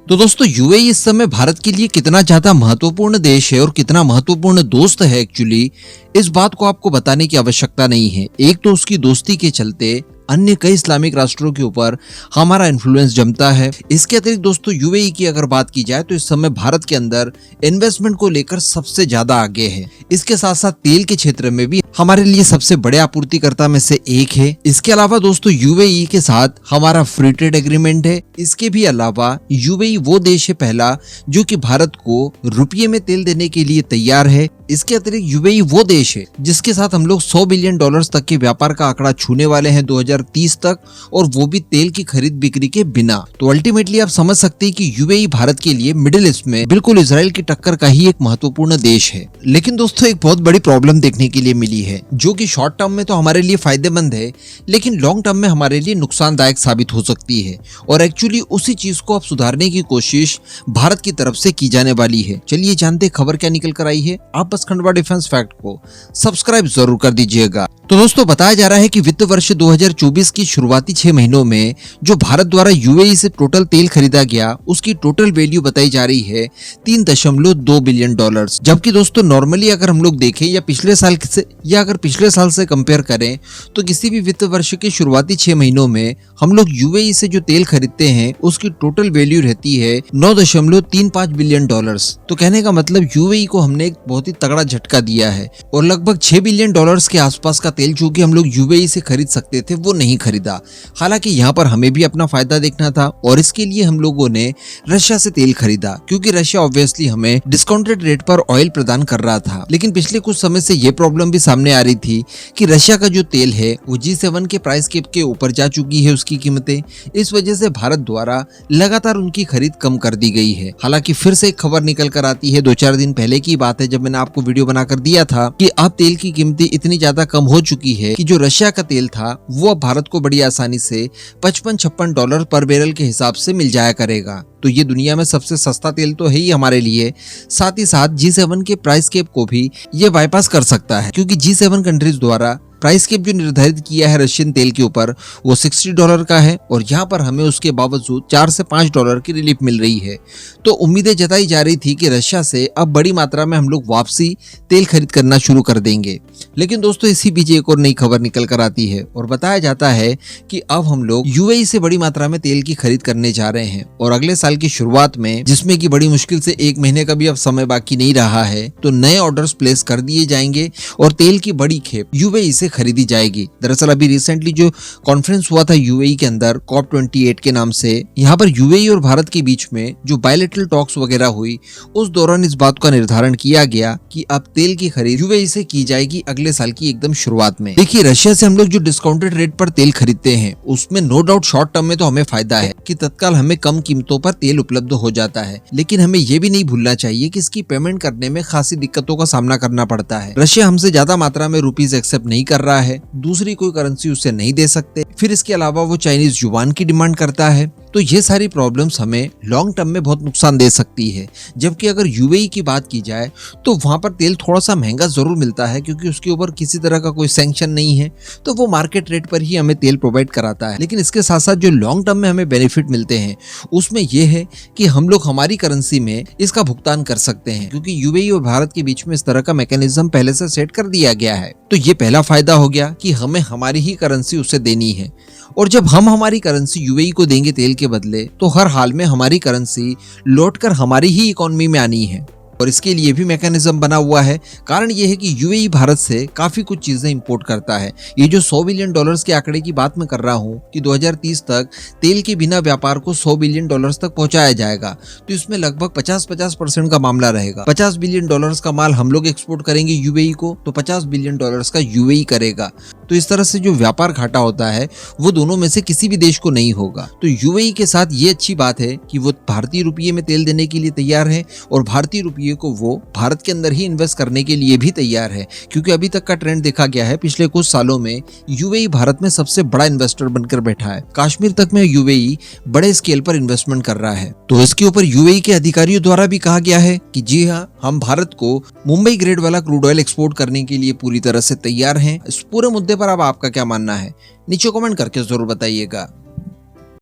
तो दोस्तों यूएई इस समय भारत के लिए कितना ज्यादा महत्वपूर्ण देश है और कितना महत्वपूर्ण दोस्त है एक्चुअली, इस बात को आपको बताने की आवश्यकता नहीं है। एक तो उसकी दोस्ती के चलते अन्य कई इस्लामिक राष्ट्रों के ऊपर हमारा इन्फ्लुएंस जमता है। इसके अतिरिक्त दोस्तों यूएई की अगर बात की जाए तो इस समय भारत के अंदर इन्वेस्टमेंट को लेकर सबसे ज्यादा आगे है। इसके साथ साथ तेल के क्षेत्र में भी हमारे लिए सबसे बड़े आपूर्तिकर्ता में से एक है। इसके अलावा दोस्तों यूएई के साथ हमारा फ्री ट्रेड एग्रीमेंट है। इसके भी अलावा यूएई वो देश है पहला जो कि भारत को रुपये में तेल देने के लिए तैयार है। इसके अतिरिक्त यूएई वो देश है जिसके साथ हम लोग $100 बिलियन तक के व्यापार का आंकड़ा छूने वाले हैं 2030 तक, और वो भी तेल की खरीद बिक्री के बिना। तो अल्टीमेटली आप समझ सकते हैं कि यूएई भारत के लिए मिडिल ईस्ट में बिल्कुल इजराइल की टक्कर का ही एक महत्वपूर्ण देश है। लेकिन दोस्तों एक बहुत बड़ी प्रॉब्लम देखने के लिए मिली है जो कि शॉर्ट टर्म में तो हमारे लिए फायदेमंद है लेकिन लॉन्ग टर्म में हमारे लिए नुकसानदायक साबित हो सकती है, और एक्चुअली उसी चीज को अब सुधारने की कोशिश भारत की तरफ से की जाने वाली है। चलिए जानते खबर क्या निकल कर आई है। आप बस खंडवा डिफेंस फैक्ट को सब्सक्राइब जरूर कर दीजिएगा। तो दोस्तों बताया जा रहा है कि वित्त वर्ष 2024 की शुरुआती 6 महीनों में जो भारत द्वारा यूएई से टोटल तेल खरीदा गया उसकी टोटल वैल्यू बताई जा रही है $3.2 बिलियन। जबकि दोस्तों नॉर्मली अगर हम लोग देखें या पिछले साल से कंपेयर करें तो किसी भी वित्त वर्ष के शुरुआती 6 महीनों में हम लोग यूएई से जो तेल खरीदते हैं उसकी टोटल वैल्यू रहती है $9.35 बिलियन। तो कहने का मतलब यूएई को हमने एक बहुत ही तगड़ा झटका दिया है, और लगभग $6 बिलियन के आसपास का तेल जो कि हम लोग यूएई से खरीद सकते थे वो नहीं खरीदा। हालांकि यहाँ पर हमें भी अपना फायदा देखना था और इसके लिए हम लोगों ने रशिया से तेल खरीदा, क्योंकि रशिया ऑब्वियसली हमें डिस्काउंटेड रेट पर ऑयल प्रदान कर रहा था। लेकिन पिछले कुछ समय से ये प्रॉब्लम भी सामने आ रही थी कि रशिया का जो तेल है वो G7 के प्राइस कैप के ऊपर जा चुकी है उसकी कीमतें। इस वजह से भारत द्वारा लगातार उनकी खरीद कम कर दी गई है। हालांकि फिर से एक खबर निकल कर आती है, 2-4 दिन पहले की बात है जब मैंने आपको वीडियो बनाकर दिया था कि अब तेल की कीमतें इतनी ज्यादा कम हो चुकी है कि जो रशिया का तेल था वो अब भारत को बड़ी आसानी से $55-56 पर बैरल के हिसाब से मिल जाया करेगा। तो ये दुनिया में सबसे सस्ता तेल तो है ही हमारे लिए, साथ ही साथ G7 के प्राइस कैप को भी ये बाईपास कर सकता है, क्योंकि G7 कंट्रीज द्वारा प्राइस कैप जो निर्धारित किया है रशियन तेल के ऊपर वो $60 का है, और यहाँ पर हमें उसके बावजूद $4 से $5 की रिलीफ मिल रही है। तो उम्मीदें जताई जा रही थी कि रशिया से अब बड़ी मात्रा में हम लोग वापसी तेल खरीद करना शुरू कर देंगे। लेकिन दोस्तों इसी बीच एक और नई खबर निकल कर आती है और बताया जाता है कि अब हम लोग यूएई से बड़ी मात्रा में तेल की खरीद करने जा रहे हैं, और अगले साल की शुरुआत में, जिसमें कि बड़ी मुश्किल से 1 महीने का भी अब समय बाकी नहीं रहा है, तो नए ऑर्डर्स प्लेस कर दिए जाएंगे और तेल की बड़ी खेप यूएई से खरीदी जाएगी। दरअसल अभी रिसेंटली जो कॉन्फ्रेंस हुआ था यूएई के अंदर COP28 के नाम से, यहाँ पर यूएई और भारत के बीच में जो बायलैटरल टॉक्स वगैरह हुई उस दौरान इस बात का निर्धारण किया गया कि अब तेल की खरीद यूएई से की जाएगी अगले साल की एकदम शुरुआत में। देखिए रशिया से हम लोग जो डिस्काउंटेड रेट पर तेल खरीदते हैं उसमें नो डाउट शॉर्ट टर्म में तो हमें फायदा है कि तत्काल हमें कम कीमतों पर तेल उपलब्ध हो जाता है, लेकिन हमें ये भी नहीं भूलना चाहिए कि इसकी पेमेंट करने में खासी दिक्कतों का सामना करना पड़ता है। रशिया हमसे ज्यादा मात्रा में रुपीज एक्सेप्ट नहीं कर रहा है, दूसरी कोई करेंसी उसे नहीं दे सकते, फिर इसके अलावा वो चाइनीज युआन की डिमांड करता है। तो ये सारी प्रॉब्लम्स हमें लॉन्ग टर्म में बहुत नुकसान दे सकती है। जबकि अगर यूएई की बात की जाए तो वहां पर तेल थोड़ा सा महंगा जरूर मिलता है, क्योंकि उसके ऊपर किसी तरह का कोई सैंक्शन नहीं है, तो वो मार्केट रेट पर ही हमें तेल प्रोवाइड कराता है। लेकिन इसके साथ साथ जो लॉन्ग टर्म में हमें बेनिफिट मिलते हैं उसमें यह है कि हम लोग हमारी करेंसी में इसका भुगतान कर सकते हैं, क्योंकि यूएई और भारत के बीच में इस तरह का मैकेनिज्म पहले से सेट कर दिया गया है। तो ये पहला फायदा हो गया कि हमें हमारी ही करेंसी उसे देनी है, और जब हम हमारी करेंसी यूएई को देंगे तेल के बदले तो हर हाल में हमारी करेंसी लौटकर हमारी ही इकोनॉमी में आनी है, और इसके लिए भी मैकेनिज्म बना हुआ है। कारण ये है कि यूएई भारत से काफी कुछ चीजें इंपोर्ट करता है। ये जो $100 बिलियन के आंकड़े की बात मैं कर रहा हूँ कि 2030 तक तेल के बिना व्यापार को $100 बिलियन तक पहुंचाया जाएगा, तो इसमें लगभग 50% का मामला रहेगा। $50 बिलियन का माल हम लोग एक्सपोर्ट करेंगे यूएई को, तो $50 बिलियन का यूएई करेगा। तो इस तरह से जो व्यापार घाटा होता है वो दोनों में से किसी भी देश को नहीं होगा। तो यूएई के साथ ये अच्छी बात है कि वो भारतीय रुपये में तेल देने के लिए तैयार है, और भारतीय रुपये को वो भारत के अंदर ही इन्वेस्ट करने के लिए भी तैयार है, क्योंकि अभी तक का ट्रेंड देखा गया है पिछले कुछ सालों में यूएई भारत में सबसे बड़ा इन्वेस्टर बनकर बैठा है। कश्मीर तक में यूएई बड़े स्केल पर इन्वेस्टमेंट कर रहा है। तो इसके ऊपर यूएई के अधिकारियों द्वारा भी कहा गया है कि जी हाँ, हम भारत को मुंबई ग्रेड वाला क्रूड ऑयल एक्सपोर्ट करने के लिए पूरी तरह से तैयार हैं। इस पूरे मुद्दे पर अब आपका क्या मानना है नीचे कमेंट करके जरूर बताइएगा।